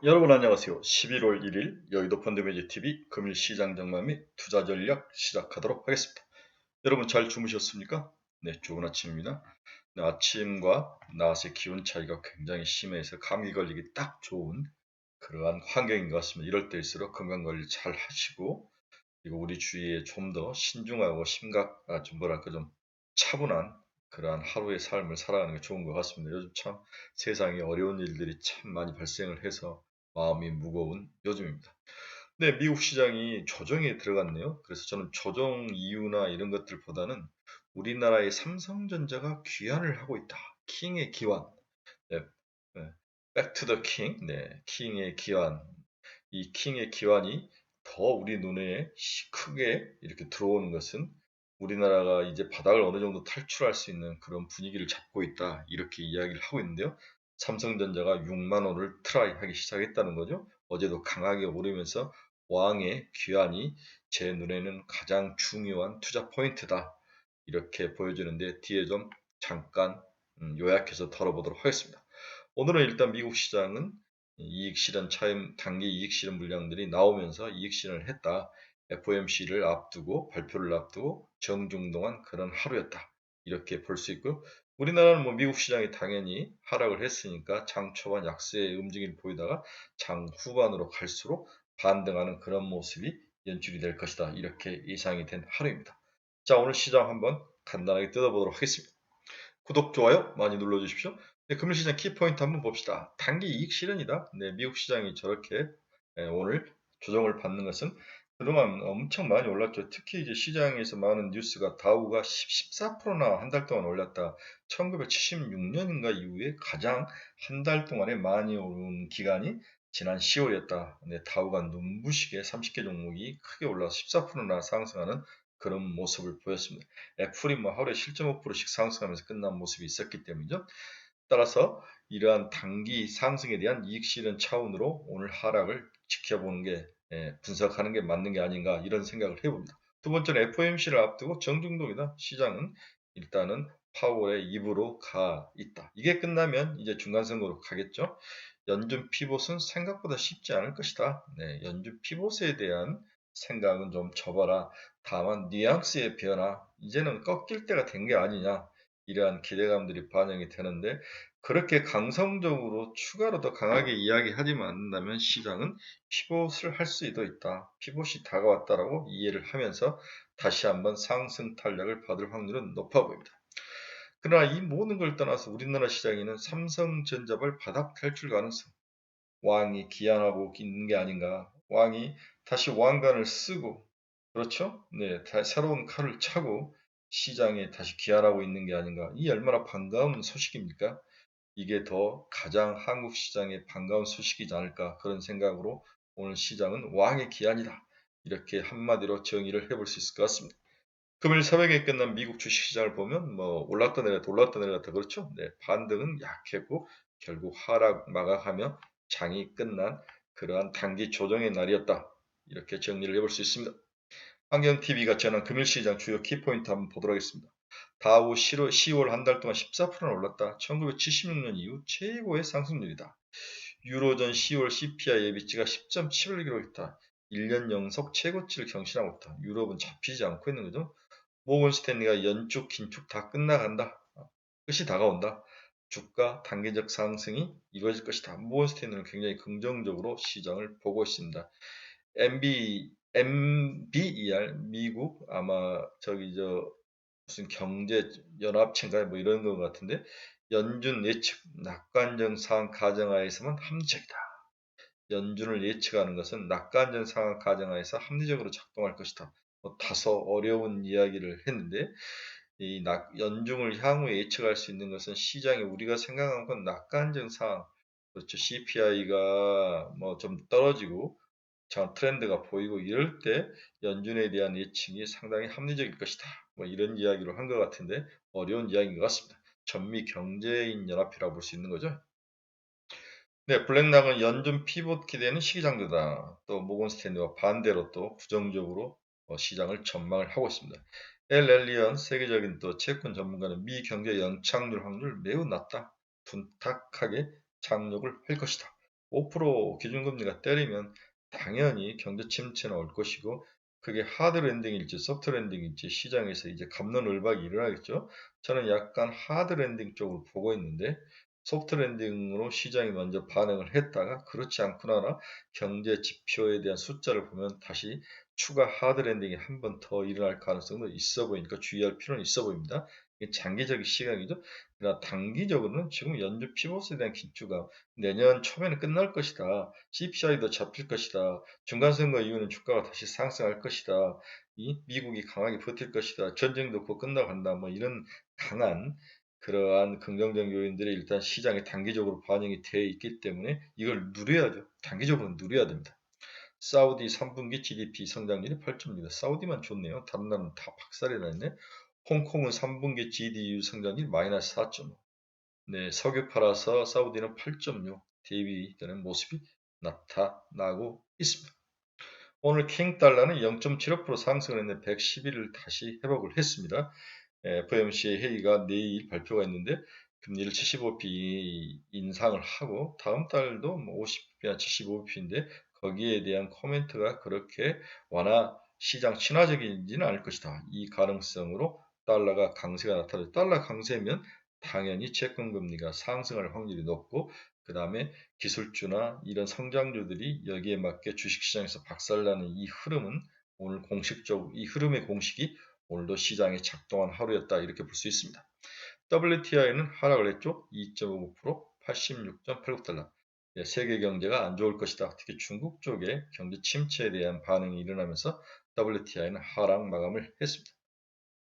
여러분 안녕하세요. 11월 1일 여의도 펀드매니저TV 금일 시장 전망 및 투자 전략 시작하도록 하겠습니다. 여러분 잘 주무셨습니까? 네, 좋은 아침입니다. 네, 아침과 낮의 기온 차이가 굉장히 심해서 감기 걸리기 딱 좋은 그러한 환경인 것 같습니다. 이럴 때일수록 건강관리 잘 하시고, 그리고 우리 주위에 좀 더 신중하고 좀 뭐랄까 좀 차분한 그러한 하루의 삶을 살아가는 게 좋은 것 같습니다. 요즘 참 세상에 어려운 일들이 참 많이 발생을 해서 마음이 무거운 요즘입니다. 네, 미국 시장이 조정에 들어갔네요. 그래서 저는 조정 이유나 이런 것들보다는 우리나라의 삼성전자가 귀환을 하고 있다. 킹의 기환. 네, 네. Back to the King. 네, 킹의 기환. 이 킹의 기환이 더 우리 눈에 크게 이렇게 들어오는 것은 우리나라가 이제 바닥을 어느 정도 탈출할 수 있는 그런 분위기를 잡고 있다. 이렇게 이야기를 하고 있는데요. 삼성전자가 6만 원을 트라이 하기 시작했다는 거죠. 어제도 강하게 오르면서 왕의 귀환이 제 눈에는 가장 중요한 투자 포인트다. 이렇게 보여주는데 뒤에 좀 잠깐 요약해서 다뤄보도록 하겠습니다. 오늘은 일단 미국 시장은 이익 실현 차임 단기 이익 실현 물량들이 나오면서 이익 실현을 했다. FOMC를 앞두고 발표를 앞두고 정중동한 그런 하루였다. 이렇게 볼 수 있고요. 우리나라는 뭐 미국 시장이 당연히 하락을 했으니까 장 초반 약세의 움직임을 보이다가 장 후반으로 갈수록 반등하는 그런 모습이 연출이 될 것이다. 이렇게 예상이 된 하루입니다. 자, 오늘 시장 한번 간단하게 뜯어보도록 하겠습니다. 구독, 좋아요 많이 눌러주십시오. 네, 금일시장 키포인트 한번 봅시다. 단기 이익 실현이다. 네, 미국 시장이 저렇게 오늘 조정을 받는 것은 그동안 엄청 많이 올랐죠. 특히 이제 시장에서 많은 뉴스가 다우가 14%나 한 달 동안 올랐다. 1976년인가 이후에 가장 한 달 동안에 많이 오른 기간이 지난 10월이었다. 네, 다우가 눈부시게 30개 종목이 크게 올라서 14%나 상승하는 그런 모습을 보였습니다. 애플이 뭐 하루에 7.5%씩 상승하면서 끝난 모습이 있었기 때문이죠. 따라서 이러한 단기 상승에 대한 이익 실현 차원으로 오늘 하락을 지켜보는 게 분석하는 게 맞는 게 아닌가 이런 생각을 해봅니다. 두 번째는 FOMC를 앞두고 정중동이다. 시장은 일단은 파월의 입으로 가 있다. 이게 끝나면 이제 중간선거로 가겠죠. 연준 피봇은 생각보다 쉽지 않을 것이다. 네, 연준 피봇에 대한 생각은 좀 접어라. 다만 뉘앙스의 변화, 이제는 꺾일 때가 된 게 아니냐. 이러한 기대감들이 반영이 되는데 그렇게 강성적으로 추가로 더 강하게 이야기하지만 않는다면 시장은 피봇을 할 수도 있다. 피봇이 다가왔다라고 이해를 하면서 다시 한번 상승 탄력을 받을 확률은 높아 보입니다. 그러나 이 모든 걸 떠나서 우리나라 시장에는 삼성전자발 바닥 탈출 가능성, 왕이 기한하고 있는 게 아닌가. 왕이 다시 왕관을 쓰고, 그렇죠? 네, 새로운 칼을 차고 시장에 다시 기한하고 있는 게 아닌가. 이 얼마나 반가운 소식입니까? 이게 더 가장 한국 시장에 반가운 소식이지 않을까 그런 생각으로 오늘 시장은 왕의 기한이다. 이렇게 한마디로 정의를 해볼 수 있을 것 같습니다. 금요일 새벽에 끝난 미국 주식시장을 보면 뭐 올랐다 내렸다 그렇죠? 네, 반등은 약했고 결국 하락 마감하며 장이 끝난 그러한 단기 조정의 날이었다. 이렇게 정리를 해볼 수 있습니다. 환경TV가 전한 금일시장 주요 키포인트 한번 보도록 하겠습니다. 다우 10월 한 달 동안 14%나 올랐다. 1976년 이후 최고의 상승률이다. 유로존 10월 CPI 예비치가 10.7을 기록했다. 1년 연속 최고치를 경신하고 있다. 유럽은 잡히지 않고 있는 거죠. 모건 스탠리가 연쭉 긴축 다 끝나간다. 끝이 다가온다. 주가 단기적 상승이 이루어질 것이다. 모건 스탠리는 굉장히 긍정적으로 시장을 보고 있습니다. MBER 미국 아마 무슨 경제 연합체인가 뭐 이런 것 같은데 연준 예측 낙관적 상황 가정하에서만 합리적이다. 연준을 예측하는 것은 낙관적 상황 가정하에서 합리적으로 작동할 것이다. 다소 어려운 이야기를 했는데 연중을 향후에 예측할 수 있는 것은 시장에 우리가 생각한 건 낙관적 상황, 그렇죠. CPI가 뭐 좀 떨어지고 트렌드가 보이고 이럴 때 연준에 대한 예측이 상당히 합리적일 것이다. 뭐 이런 이야기를 한 것 같은데 어려운 이야기인 것 같습니다. 전미 경제인 연합이라고 볼 수 있는 거죠. 네, 블랙락은 연준 피봇 기대는 시기상조다. 또 모건 스탠리와 반대로 또 부정적으로 시장을 전망을 하고 있습니다. 엘리언 세계적인 또 채권 전문가는 미 경제 연착륙 확률 매우 낮다. 둔탁하게 착륙을 할 것이다. 5% 기준금리가 때리면 당연히 경제 침체는 올 것이고 그게 하드 랜딩일지 소프트 랜딩일지 시장에서 이제 갑론을박이 일어나겠죠. 저는 약간 하드 랜딩 쪽으로 보고 있는데 소프트 랜딩으로 시장이 먼저 반응을 했다가 그렇지 않거나 경제 지표에 대한 숫자를 보면 다시 추가 하드 랜딩이 한 번 더 일어날 가능성도 있어 보이니까 주의할 필요는 있어 보입니다. 이게 장기적인 시각이죠. 그러나 단기적으로는 지금 연준 피봇에 대한 기조가 내년 초에는 끝날 것이다. CPI도 잡힐 것이다. 중간선거 이후는 주가가 다시 상승할 것이다. 이 미국이 강하게 버틸 것이다. 전쟁도 곧 끝나간다. 뭐 이런 강한 그러한 긍정적 요인들이 일단 시장에 단기적으로 반영이 돼 있기 때문에 이걸 누려야죠. 단기적으로 누려야 됩니다. 사우디 3분기 GDP 성장률이 8.6. 사우디만 좋네요. 다른 나라는 다 박살이 나있네. 홍콩은 3분기 GDP 성장률 마이너스 4.5. 네, 석유 팔아서 사우디는 8.6 대비되는 모습이 나타나고 있습니다. 오늘 킹 달러는 0.75% 상승을 했는데 110일을 다시 회복을 했습니다. FOMC 회의가 내일 발표가 있는데 금리를 75p 인상을 하고 다음 달도 뭐 50p나 75p인데 거기에 대한 코멘트가 그렇게 완화 시장 친화적이지는 않을 것이다. 이 가능성으로 달러가 강세가 나타나죠. 달러 강세면 당연히 채권 금리가 상승할 확률이 높고 그 다음에 기술주나 이런 성장주들이 여기에 맞게 주식시장에서 박살나는 이 흐름은 오늘 공식적으로 이 흐름의 공식이 오늘도 시장에 작동한 하루였다 이렇게 볼 수 있습니다. WTI는 하락을 했죠. 2.59% 86.89달러. 세계 경제가 안 좋을 것이다. 특히 중국 쪽에 경제 침체에 대한 반응이 일어나면서 WTI는 하락 마감을 했습니다.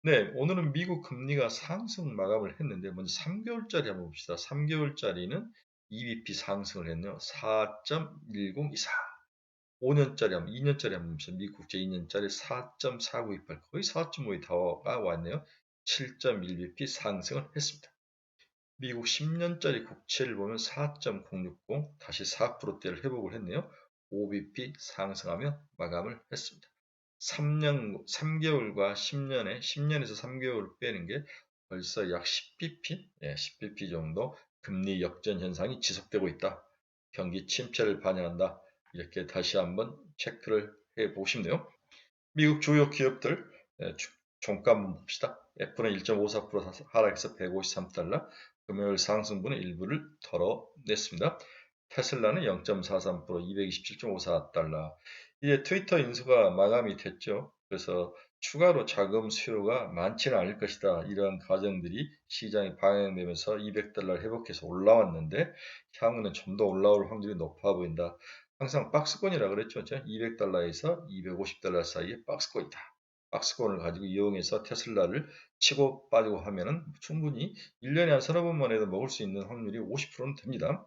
네, 오늘은 미국 금리가 상승 마감을 했는데 먼저 3개월짜리 한번 봅시다. 3개월짜리는 EBP 상승을 했네요. 4.1024. 5년짜리 한번 2년짜리 한번 봅시다. 미국 국제 2년짜리 4.4928 거의 4.52가 왔네요. 7.1bp 상승을 했습니다. 미국 10년짜리 국채를 보면 4.060 다시 4%대를 회복을 했네요. 5bp 상승하며 마감을 했습니다. 3개월과 10년에서 3개월 빼는 게 벌써 약 10bp, 10bp 정도 금리 역전 현상이 지속되고 있다. 경기 침체를 반영한다. 이렇게 다시 한번 체크를 해 보시면 미국 주요 기업들 종가 한번 봅시다. 애플은 1.54% 하락해서 153달러, 금요일 상승분의 일부를 털어냈습니다. 테슬라는 0.43% 227.54달러. 이제 트위터 인수가 마감이 됐죠. 그래서 추가로 자금 수요가 많지는 않을 것이다. 이러한 가정들이 시장에 반영되면서 200달러를 회복해서 올라왔는데 향후는 좀 더 올라올 확률이 높아 보인다. 항상 박스권이라 그랬죠. 200달러에서 250달러 사이에 박스권이다. 박스권을 가지고 이용해서 테슬라를 치고 빠지고 하면은 충분히 1년에 한 서너 번만 해도 먹을 수 있는 확률이 50%는 됩니다.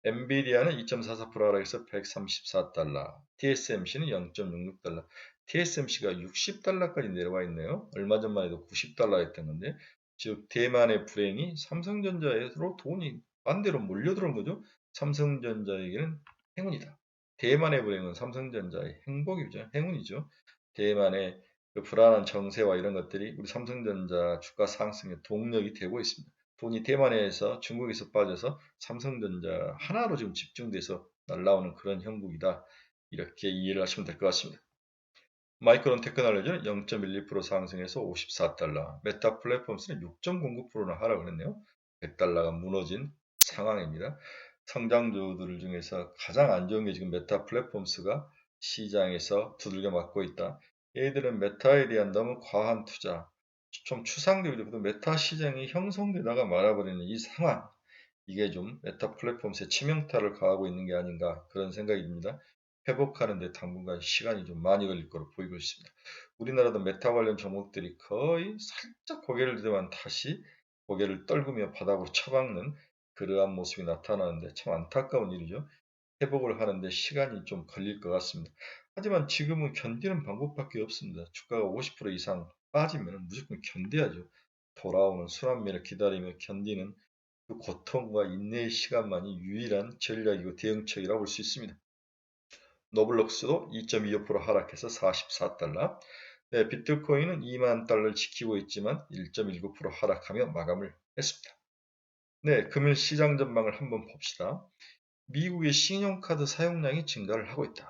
엔비디아는 2.44% 하락해서 134달러, TSMC는 0.66달러, TSMC가 60달러까지 내려와 있네요. 얼마 전만 해도 90달러였던 건데, 즉 대만의 불행이 삼성전자에서 돈이 반대로 몰려들어온 거죠. 삼성전자에게는 행운이다. 대만의 불행은 삼성전자의 행복이죠. 행운이죠. 대만의 그 불안한 정세와 이런 것들이 우리 삼성전자 주가 상승의 동력이 되고 있습니다. 돈이 대만에서 중국에서 빠져서 삼성전자 하나로 지금 집중돼서 날라오는 그런 형국이다. 이렇게 이해를 하시면 될 것 같습니다. 마이크론 테크놀로지는 0.12% 상승해서 54달러, 메타 플랫폼스는 6.09%나 하락을 했네요. 100달러가 무너진 상황입니다. 성장주들 중에서 가장 안 좋은 게 지금 메타 플랫폼스가 시장에서 두들겨 맞고 있다. 얘들은 메타에 대한 너무 과한 투자, 좀 추상적이죠. 메타 시장이 형성되다가 말아버리는 이 상황, 이게 좀 메타 플랫폼스에 치명타를 가하고 있는 게 아닌가 그런 생각이 듭니다. 회복하는데 당분간 시간이 좀 많이 걸릴 거로 보이고 있습니다. 우리나라도 메타 관련 종목들이 거의 살짝 고개를 들면 다시 고개를 떨구며 바닥으로 처박는 그러한 모습이 나타나는데 참 안타까운 일이죠. 회복을 하는데 시간이 좀 걸릴 것 같습니다. 하지만 지금은 견디는 방법밖에 없습니다. 주가가 50% 이상 빠지면 무조건 견뎌야죠. 돌아오는 순환매를 기다리며 견디는 그 고통과 인내의 시간만이 유일한 전략이고 대응책이라고 볼 수 있습니다. 노블록스도 2.25% 하락해서 44달러. 네, 비트코인은 2만 달러를 지키고 있지만 1.19% 하락하며 마감을 했습니다. 네, 금일 시장 전망을 한번 봅시다. 미국의 신용카드 사용량이 증가를 하고 있다.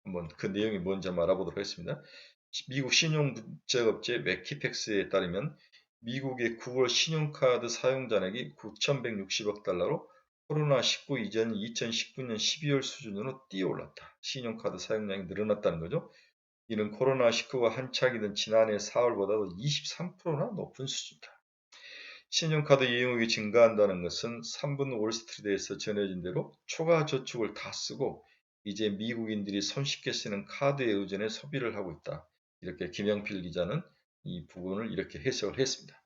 한번 그 내용이 뭔지 한번 알아보도록 하겠습니다. 미국 신용분석업체 맥키펙스에 따르면 미국의 9월 신용카드 사용잔액이 9,160억 달러로 코로나19 이전 2019년 12월 수준으로 뛰어올랐다. 신용카드 사용량이 늘어났다는 거죠. 이는 코로나19가 한창이던 지난해 4월보다도 23%나 높은 수준이다. 신용카드 이용액이 증가한다는 것은 3분 월스트리트에서 전해진 대로 초과 저축을 다 쓰고 이제 미국인들이 손쉽게 쓰는 카드에 의존해 소비를 하고 있다. 이렇게 김영필 기자는 이 부분을 이렇게 해석을 했습니다.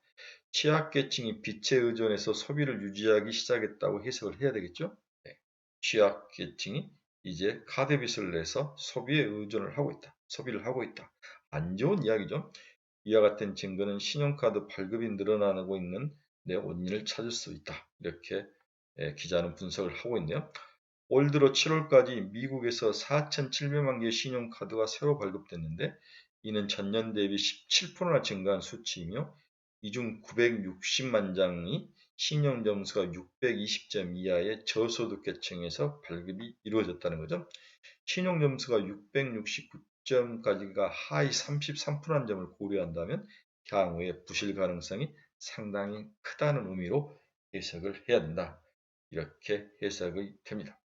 취약계층이 빚에 의존해서 소비를 유지하기 시작했다고 해석을 해야 되겠죠? 네. 취약계층이 이제 카드빚을 내서 소비에 의존을 하고 있다. 소비를 하고 있다. 안 좋은 이야기죠. 이와 같은 증거는 신용카드 발급이 늘어나고 있는 내 원인을 찾을 수 있다. 이렇게 기자는 분석을 하고 있네요. 올 들어 7월까지 미국에서 4,700만 개의 신용카드가 새로 발급됐는데 이는 전년 대비 17%나 증가한 수치이며 이 중 960만 장이 신용점수가 620점 이하의 저소득계층에서 발급이 이루어졌다는 거죠. 신용점수가 669점까지가 하위 33%라는 점을 고려한다면 향후에 부실 가능성이 상당히 크다는 의미로 해석을 해야 된다. 이렇게 해석이 됩니다.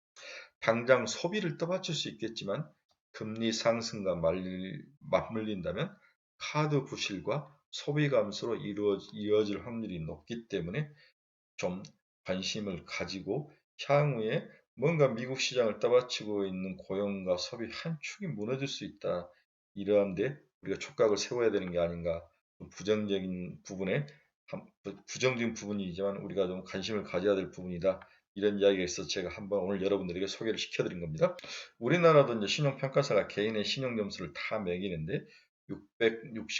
당장 소비를 떠받칠 수 있겠지만 금리 상승과 맞물린다면 카드 부실과 소비 감소로 이루어질 확률이 높기 때문에 좀 관심을 가지고 향후에 뭔가 미국 시장을 떠받치고 있는 고용과 소비 한 축이 무너질 수 있다. 이러한데 우리가 촉각을 세워야 되는 게 아닌가. 부정적인 부분이지만 우리가 좀 관심을 가져야 될 부분이다. 이런 이야기가 있어서 제가 한번 오늘 여러분들에게 소개를 시켜드린 겁니다. 우리나라도 이제 신용평가사가 개인의 신용점수를 다 매기는데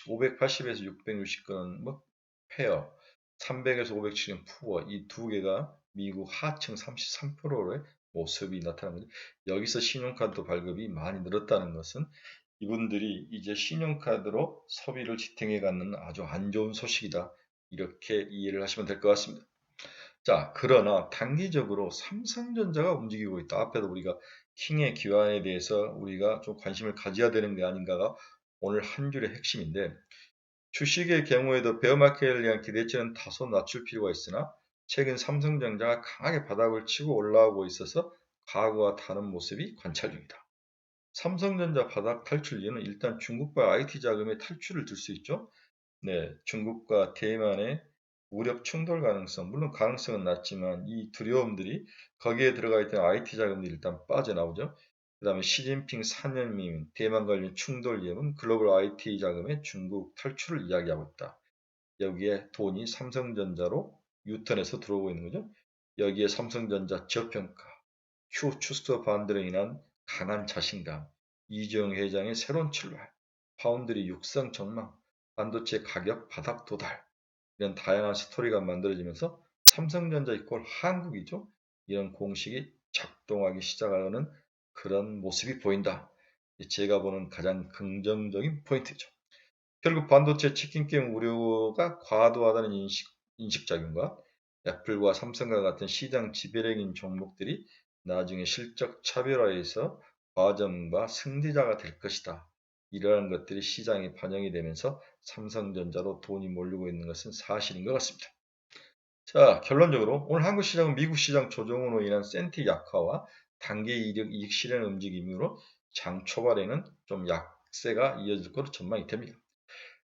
580에서 660건 뭐 페어, 300에서 507은 푸어, 이 두 개가 미국 하층 33%의 모습이 나타납니다. 여기서 신용카드 발급이 많이 늘었다는 것은 이분들이 이제 신용카드로 소비를 지탱해 가는 아주 안 좋은 소식이다. 이렇게 이해를 하시면 될 것 같습니다. 자, 그러나 단기적으로 삼성전자가 움직이고 있다. 앞에도 우리가 킹의 기환에 대해서 우리가 좀 관심을 가져야 되는 게 아닌가가 오늘 한 줄의 핵심인데 주식의 경우에도 베어마켓에 대한 기대치는 다소 낮출 필요가 있으나 최근 삼성전자가 강하게 바닥을 치고 올라오고 있어서 과거와 다른 모습이 관찰 중이다. 삼성전자 바닥 탈출 이유는 일단 중국과 IT 자금의 탈출을 들 수 있죠. 네, 중국과 대만의 무력 충돌 가능성, 물론 가능성은 낮지만 이 두려움들이 거기에 들어가 있던 IT 자금들이 일단 빠져나오죠. 그 다음에 시진핑 4년민 대만 관련 충돌 위험은 글로벌 IT 자금의 중국 탈출을 이야기하고 있다. 여기에 돈이 삼성전자로 유턴해서 들어오고 있는 거죠. 여기에 삼성전자 저평가, 휴 추스터 반대로 인한 강한 자신감, 이재용 회장의 새로운 출발, 파운드리 육성 전망, 반도체 가격 바닥 도달 이런 다양한 스토리가 만들어지면서 삼성전자 이퀄 한국이죠. 이런 공식이 작동하기 시작하는 그런 모습이 보인다. 제가 보는 가장 긍정적인 포인트죠. 결국 반도체 치킨 게임 우려가 과도하다는 인식작용과 애플과 삼성과 같은 시장 지배력인 종목들이 나중에 실적 차별화해서 과점과 승리자가 될 것이다. 이러한 것들이 시장에 반영이 되면서 삼성전자로 돈이 몰리고 있는 것은 사실인 것 같습니다. 자, 결론적으로 오늘 한국 시장은 미국 시장 조정으로 인한 센티 약화와 단기 이익 실현 움직임으로 장 초반에는 좀 약세가 이어질 것으로 전망이 됩니다.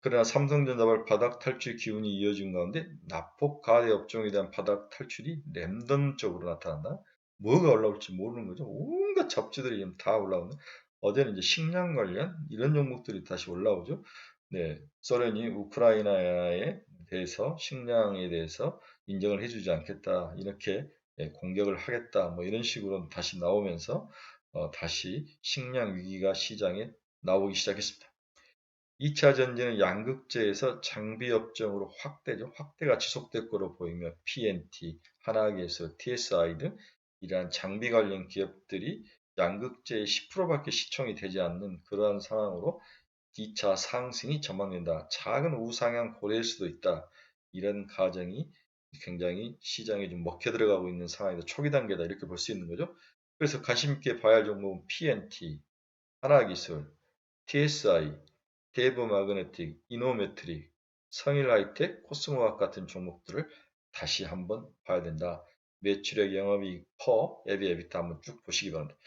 그러나 삼성전자발 바닥 탈출 기운이 이어진 가운데 납폭 가계 업종에 대한 바닥 탈출이 랜덤적으로 나타난다. 뭐가 올라올지 모르는 거죠. 온갖 잡지들이 지금 다 올라오는. 어제는 이제 식량 관련 이런 종목들이 다시 올라오죠. 네, 소련이 우크라이나에 대해서 식량에 대해서 인정을 해주지 않겠다 이렇게 공격을 하겠다 뭐 이런 식으로 다시 나오면서 다시 식량 위기가 시장에 나오기 시작했습니다. 2차 전지는 양극재에서 장비 업종으로 확대가 지속될 것으로 보이며 PNT, 하나기술, TSI 등 이러한 장비 관련 기업들이 양극재의 10%밖에 시총이 되지 않는 그러한 상황으로 2차 상승이 전망된다. 작은 우상향 고래일 수도 있다. 이런 가정이 굉장히 시장에 좀 먹혀 들어가고 있는 상황이다. 초기 단계다. 이렇게 볼 수 있는 거죠. 그래서 관심 있게 봐야 할 종목은 PNT, 하나기술, TSI, 대브마그네틱, 이노메트릭, 성일하이텍, 코스모학 같은 종목들을 다시 한번 봐야 된다. 매출액, 영업이익, 퍼, 에비에비타 한번 쭉 보시기 바랍니다.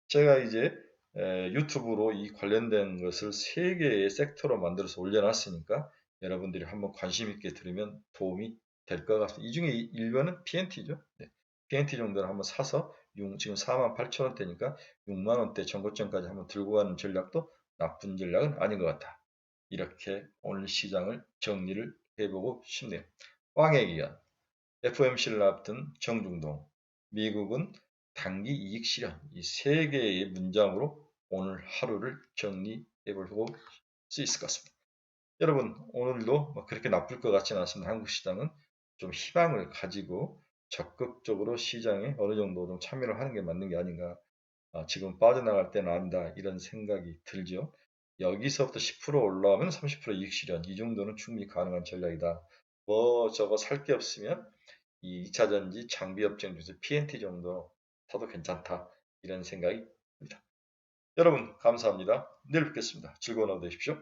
제가 이제 유튜브로 이 관련된 것을 3개의 섹터로 만들어서 올려놨으니까 여러분들이 한번 관심 있게 들으면 도움이 될 것 같습니다. 이 중에 1번은 PNT죠. 네. PNT 정도는 한번 사서 지금 48,000원대니까 6만원대 전고점까지 한번 들고 가는 전략도 나쁜 전략은 아닌 것 같다. 이렇게 오늘 시장을 정리를 해보고 싶네요. 황해기관, FOMC를 앞둔 정중동, 미국은 단기 이익 실현, 이 3개의 문장으로 오늘 하루를 정리해 볼 수 있을 것 같습니다. 여러분, 오늘도 그렇게 나쁠 것 같지는 않습니다. 한국 시장은 좀 희망을 가지고 적극적으로 시장에 어느 정도 좀 참여를 하는 게 맞는 게 아닌가. 지금 빠져나갈 때는 아니다. 이런 생각이 들죠. 여기서부터 10% 올라오면 30% 이익 실현. 이 정도는 충분히 가능한 전략이다. 뭐 저거 살 게 없으면 이 2차전지 장비 업종 중에서 PNT 정도 타도 괜찮다. 이런 생각이 듭니다. 여러분 감사합니다. 내일 뵙겠습니다. 즐거운 하루 되십시오.